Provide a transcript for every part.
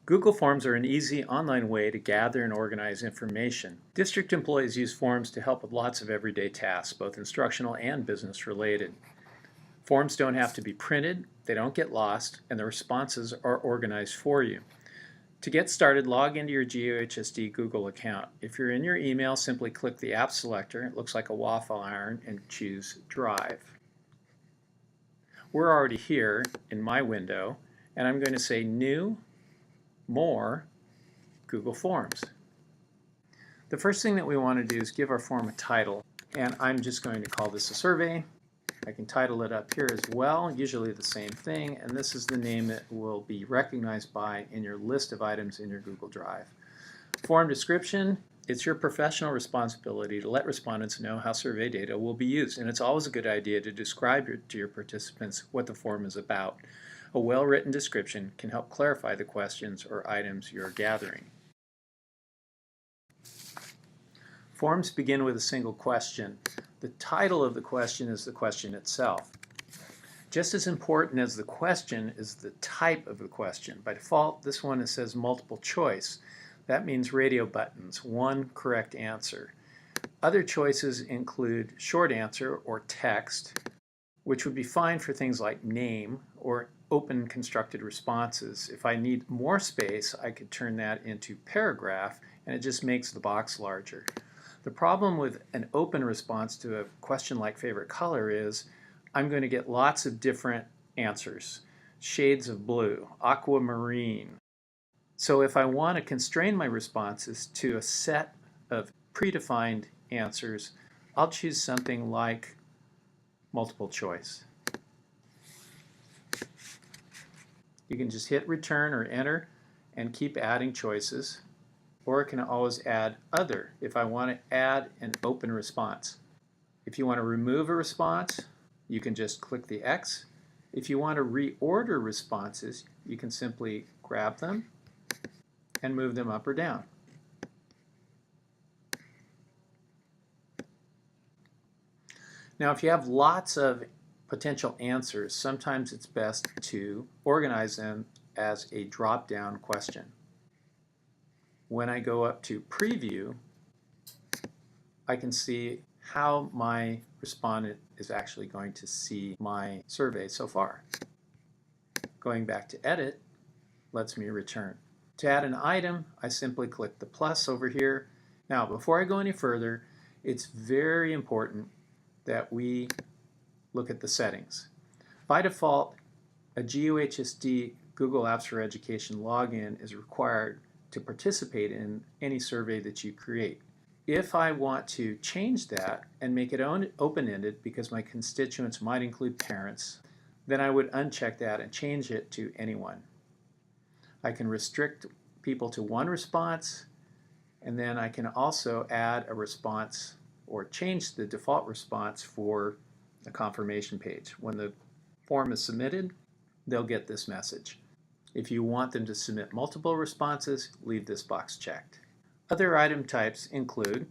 Google Forms are an easy online way to gather and organize information. District employees use forms to help with lots of everyday tasks, both instructional and business related. Forms don't have to be printed, they don't get lost, and the responses are organized for you. To get started, log into your GOHSD Google account. If you're in your email, simply click the app selector, it looks like a waffle iron, and choose Drive. We're already here in my window, and I'm going to say New, More, Google Forms. The first thing that we want to do is give our form a title, and I'm just going to call this a survey. I can title it up here as well, usually the same thing, and this is the name it will be recognized by in your list of items in your Google Drive. Form description, it's your professional responsibility to let respondents know how survey data will be used, and it's always a good idea to describe to your participants what the form is about. A well-written description can help clarify the questions or items you're gathering. Forms begin with a single question. The title of the question is the question itself. Just as important as the question is the type of the question. By default, this one says multiple choice. That means radio buttons, one correct answer. Other choices include short answer or text, which would be fine for things like name or open constructed responses. If I need more space, I could turn that into paragraph, and it just makes the box larger. The problem with an open response to a question like favorite color is I'm going to get lots of different answers. Shades of blue, aquamarine. So if I want to constrain my responses to a set of predefined answers, I'll choose something like multiple choice. You can just hit return or enter and keep adding choices. Or I can always add other if I want to add an open response. If you want to remove a response, you can just click the X. If you want to reorder responses, you can simply grab them and move them up or down. Now, if you have lots of potential answers, sometimes it's best to organize them as a drop-down question. When I go up to preview, I can see how my respondent is actually going to see my survey so far. Going back to edit lets me return. To add an item, I simply click the plus over here. Now, before I go any further, it's very important that we look at the settings. By default, a GOHSD Google Apps for Education login is required to participate in any survey that you create. If I want to change that and make it open-ended because my constituents might include parents, then I would uncheck that and change it to anyone. I can restrict people to one response, and then I can also add a response or change the default response for a confirmation page. When the form is submitted, they'll get this message. If you want them to submit multiple responses, leave this box checked. Other item types include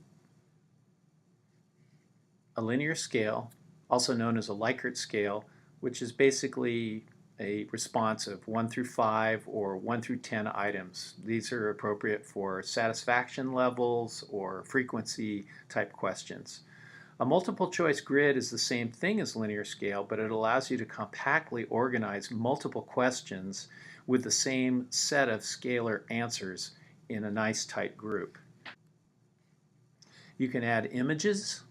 a linear scale, also known as a Likert scale, which is basically a response of 1 through 5 or 1 through 10 items. These are appropriate for satisfaction levels or frequency type questions. A multiple choice grid is the same thing as linear scale, but it allows you to compactly organize multiple questions with the same set of scalar answers in a nice tight group. You can add images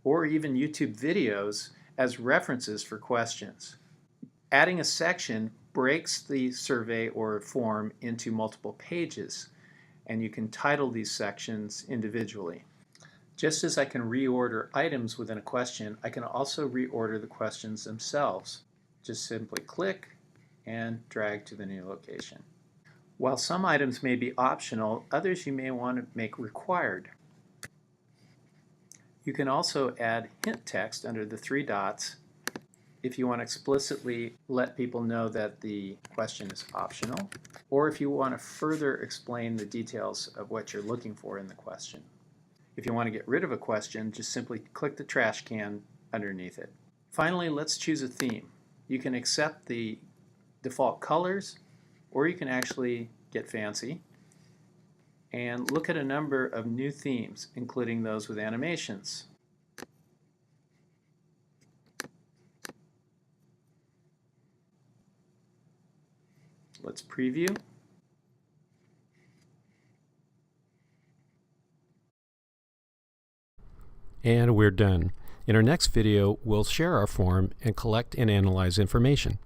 or even YouTube videos as references for questions. Adding a section breaks the survey or form into multiple pages, and you can title these sections individually. Just as I can reorder items within a question, I can also reorder the questions themselves. Just simply click and drag to the new location. While some items may be optional, others you may want to make required. You can also add hint text under the 3 dots if you want to explicitly let people know that the question is optional, or if you want to further explain the details of what you're looking for in the question. If you want to get rid of a question, just simply click the trash can underneath it. Finally, let's choose a theme. You can accept the default colors, or you can actually get fancy, and look at a number of new themes, including those with animations. Let's preview. And we're done. In our next video, we'll share our form and collect and analyze information.